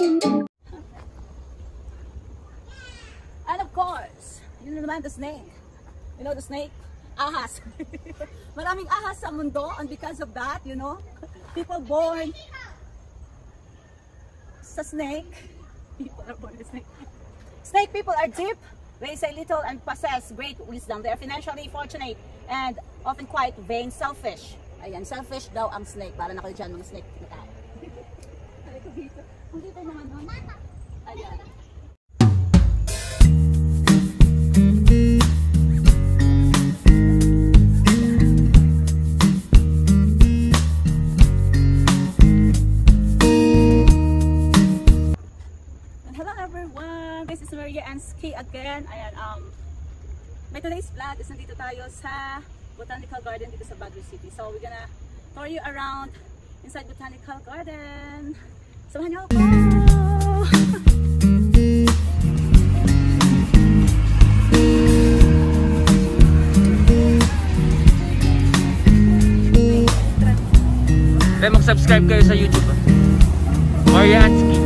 And of course, you know naman the snake. You know the snake? Ahas. Maraming ahas sa mundo, and because of that, you know, people born sa snake. People are born with snake. Snake people are deep. They say little and possess great wisdom. They are financially fortunate and often quite vain, selfish. Ayan, selfish daw ang snake. Para na kayo dyan, mga snake na tao. Kung dito naman nun. Ayan. This is Maria and Ski again. Ayan, my today's vlog is nandito tayo sa Botanical Garden dito sa Baguio City. So we're gonna tour you around inside Botanical Garden. Samahan niyo ako! Mag-subscribe kayo sa YouTube. Maria and Ski.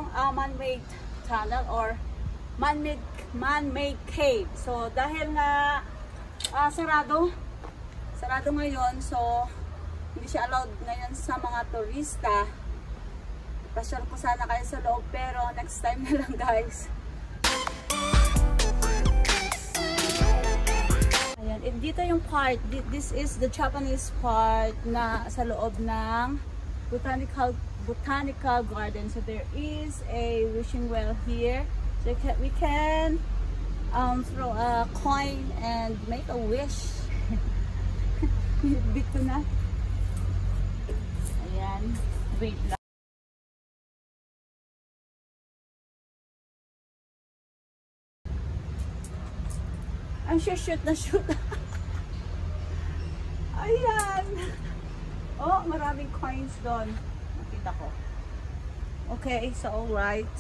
yung man-made tunnel or man-made cave. So dahil nga sarado ngayon, so hindi siya allowed ngayon sa mga turista. Pasyal po sana kayo sa loob, pero next time na lang, guys. Ayan, dito yung part, this is the Japanese part na sa loob ng botanical garden. So there is a wishing well here. So we can throw a coin and make a wish. Bit ko na. Ayan, wait lang. Ang shoot na shoot. Ayan. Oh, maraming coins doon. Nakita ko. Okay, so alright.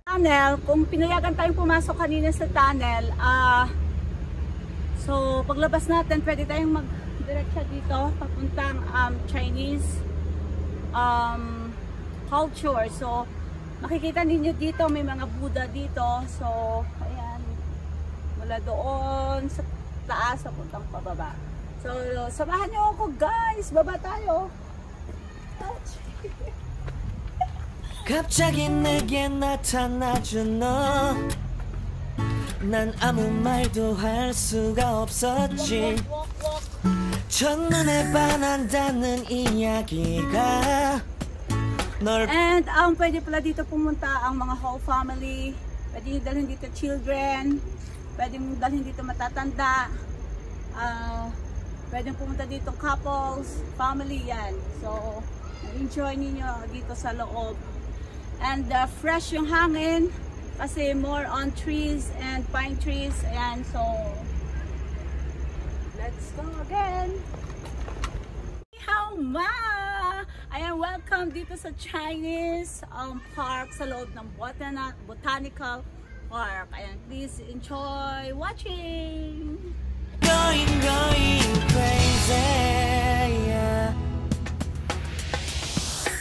Tunnel, kung pinayagan tayong pumasok kanina sa tunnel, so paglabas natin, pwede tayong mag-diretsa dito, papuntang Chinese culture. So makikita ninyo dito may mga Buddha dito. So ayan, mula doon sa taas sa puntang pababa. So samahan nyo ako, guys, baba tayo. 갑자기 내게 나타나준 너, 난 아무 말도 할 수가 없었지. 첫눈에 반한다는 이야기가 널. And pwede pala dito pumunta ang mga whole family. Pwede dalhin dito children. Pwede dalhin dito matatanda. Pwede pumunta dito couples, family, yan. So enjoy ninyo dito sa loob. And fresh yung hangin kasi more on trees and pine trees. And so let's go again. How ma! Ayan, welcome dito sa Chinese park sa loob ng Botanical Park. Ayan, please enjoy watching. Going crazy, yeah.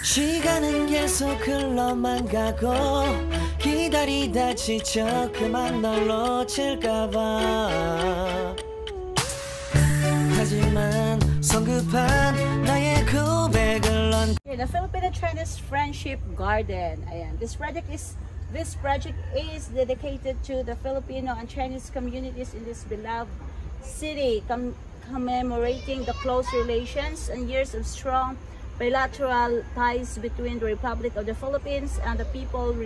시간은 계속 흘러만 가고 기다리다 지쳐 그만 널 놓칠까봐. 하지만 성급한 나의 고백을 넌. The Filipino-Chinese Friendship Garden. Ayan, this project is dedicated to the Filipino and Chinese communities in this beloved city, commemorating the close relations and years of strong bilateral ties between the Republic of the Philippines and the People's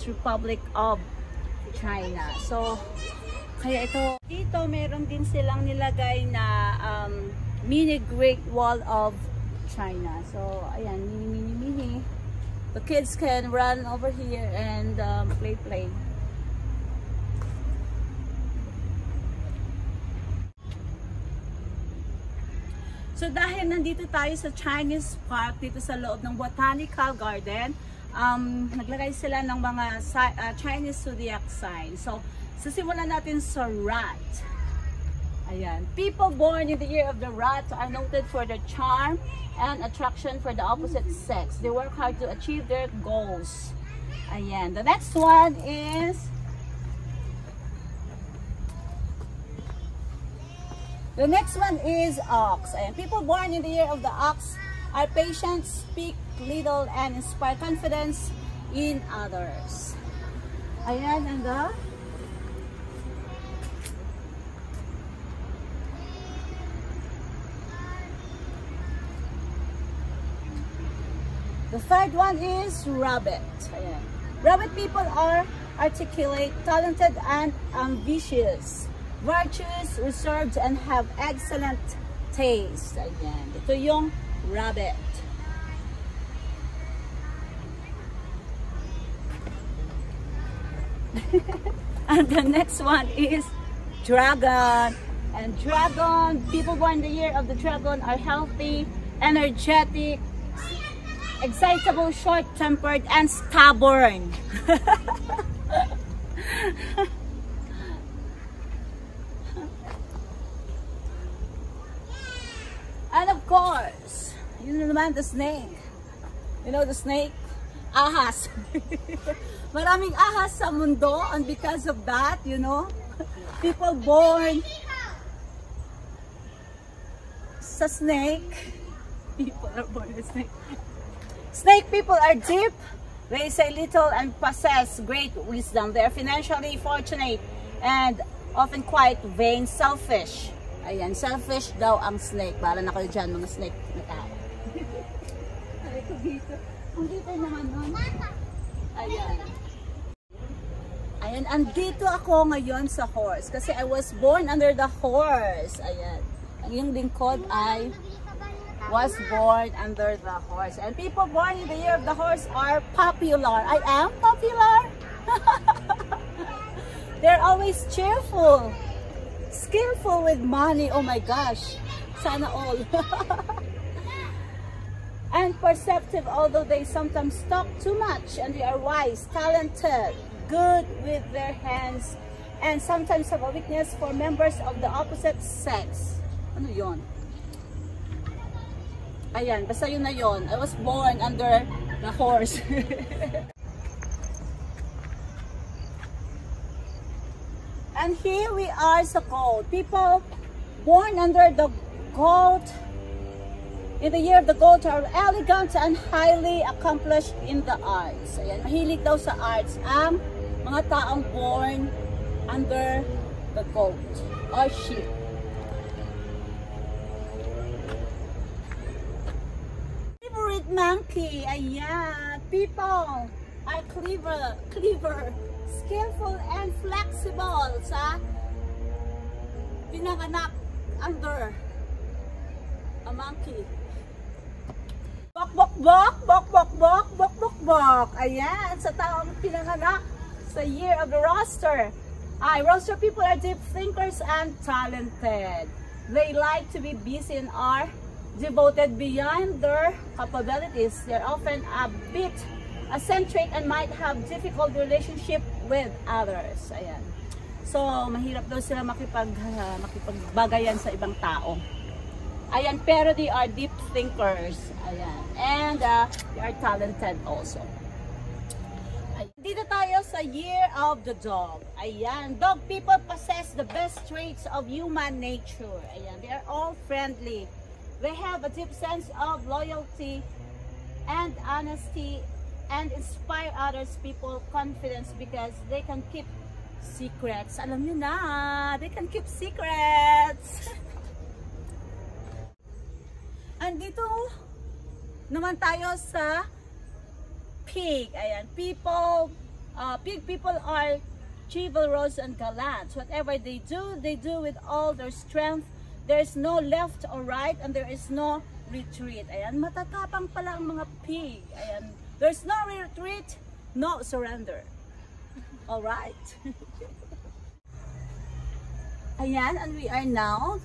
Republic of China. So kaya ito dito meron din silang nilagay na mini Great Wall of China. So ayan, mini. The kids can run over here and play. So dahil nandito tayo sa Chinese Park, dito sa loob ng Botanical Garden, naglagay sila ng mga Chinese zodiac sign. So sisimulan natin sa rat. Ayan. People born in the year of the rat are noted for their charm and attraction for the opposite sex. They work hard to achieve their goals. Ayan. The next one is ox. And people born in the year of the ox are patient, speak little, and inspire confidence in others. Ayan, and the third one is rabbit. Ayan. Rabbit people are articulate, talented, and ambitious. Virtuous, reserved, and have excellent taste. Ayan. Ito yung rabbit. And the next one is dragon. And dragon, people born in the year of the dragon are healthy, energetic, excitable, short-tempered, and stubborn. And of course, yun na naman, the snake. You know the snake? Ahas. Maraming ahas sa mundo, and because of that, you know, people born sa snake, people are born with snake. Snake people are deep, they say little and possess great wisdom. They are financially fortunate and often quite vain, selfish. Ayan, selfish daw ang snake. Para na kayo dyan, mga snake na tao. Ang dito naman nun. Ayan. Ayan, andito ako ngayon sa horse. Kasi I was born under the horse. Ayan. Ang yung lingkod ay was born under the horse. And people born in the year of the horse are popular. I am popular. They're always cheerful. Skillful with money. Oh my gosh. Sana all. And perceptive, although they sometimes talk too much, and they are wise, talented, good with their hands, and sometimes have a weakness for members of the opposite sex. Ano yon? Ayan, basta yun na yun. I was born under the horse. And here we are sa goat. People born under the goat in the year of the goat are elegant and highly accomplished in the arts. Ayan, mahilig daw sa arts ang mga taong born under the goat or sheep. Favorite monkey, ayan. People are clever, skillful and flexible sa pinanganak under a monkey. Bok, bok, bok, bok, bok, bok, bok, bok, bok. Ayan, sa taong pinanganak sa year of the roster. Roster people are deep thinkers and talented. They like to be busy and are devoted beyond their capabilities. They're often a bit eccentric and might have difficult relationship with others. Ayan. So, mahirap daw sila makipagbagayan sa ibang tao. Ayan, pero they are deep thinkers. Ayan. And they are talented also. Ayan. Dito tayo sa year of the dog. Ayan. Dog people possess the best traits of human nature. Ayan. They are all friendly. They have a deep sense of loyalty and honesty and inspire others people confidence because they can keep secrets. Alam nyo na, they can keep secrets. Andito naman tayo sa pig. Ayan, pig people are chivalrous and gallant. Whatever they do with all their strength. There is no left or right and there is no retreat. Ayan, matatapang pala ang mga pig. Ayan, there's no retreat, no surrender. All right. Ayan, and we are now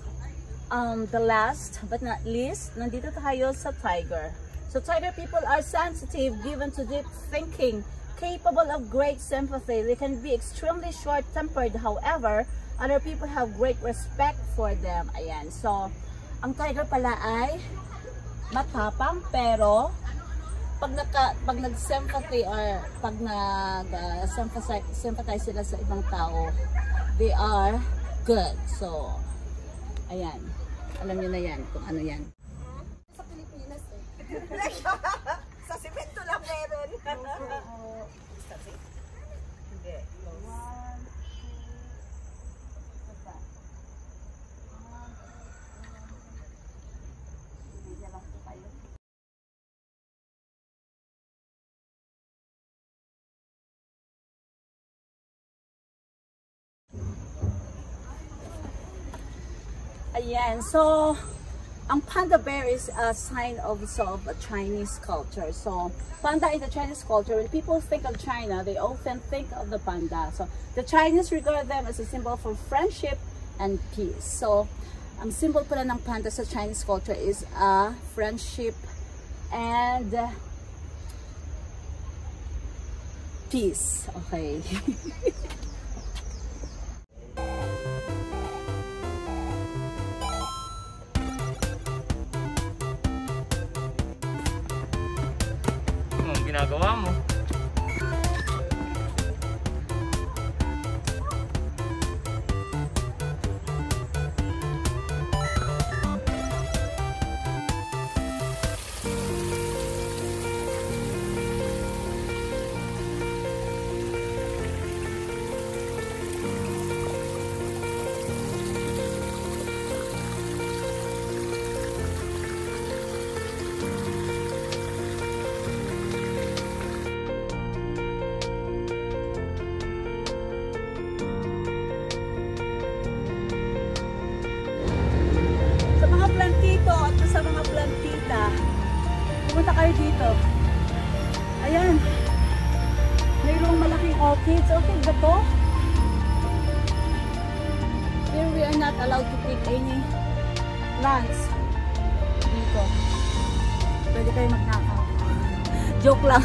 the last but not least, nandito tayo sa tiger. So tiger people are sensitive, given to deep thinking, capable of great sympathy. They can be extremely short-tempered. However, other people have great respect for them. Ayan. So, ang tiger pala ay matapang, pero pag nag-sympathy or pag nag-sympathize sila sa ibang tao, they are good. So, ayan. Alam niyo na yan kung ano yan. Sa Pilipinas eh. Sa simento lang meron. Hindi. Ayan, so ang panda bear is a sign of a Chinese culture. So panda in the Chinese culture, when people think of China, they often think of the panda. So the Chinese regard them as a symbol for friendship and peace. So ang symbol pala ng panda sa Chinese culture is friendship and peace. Okay. ginagawa mo. Sa mga plantita, pumunta kayo dito. Ayan, mayroong malaking orchids. Orchid ba to? Here we are not allowed to pick any plants dito. Pwede kayo magnakaw. Joke lang.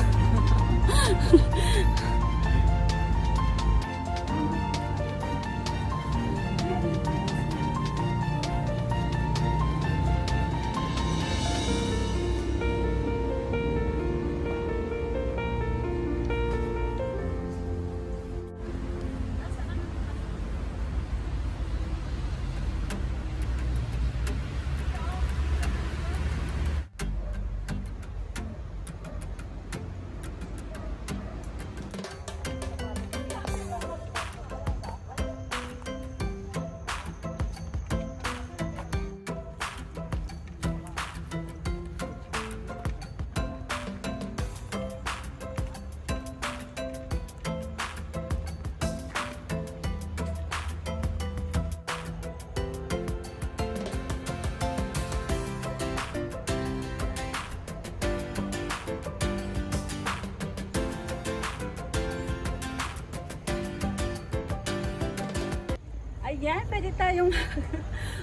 Ayan, pwede tayong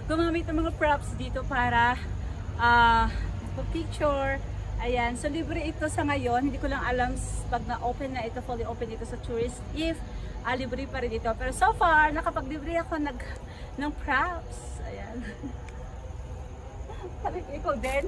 gumamit ng mga props dito para picture. Ayan, so libre ito sa ngayon. Hindi ko lang alam pag na-open na ito, fully open ito sa tourist, if libre pa rin ito. Pero so far, nakapag-libre ako ng props. Ayan. Parang ikaw din.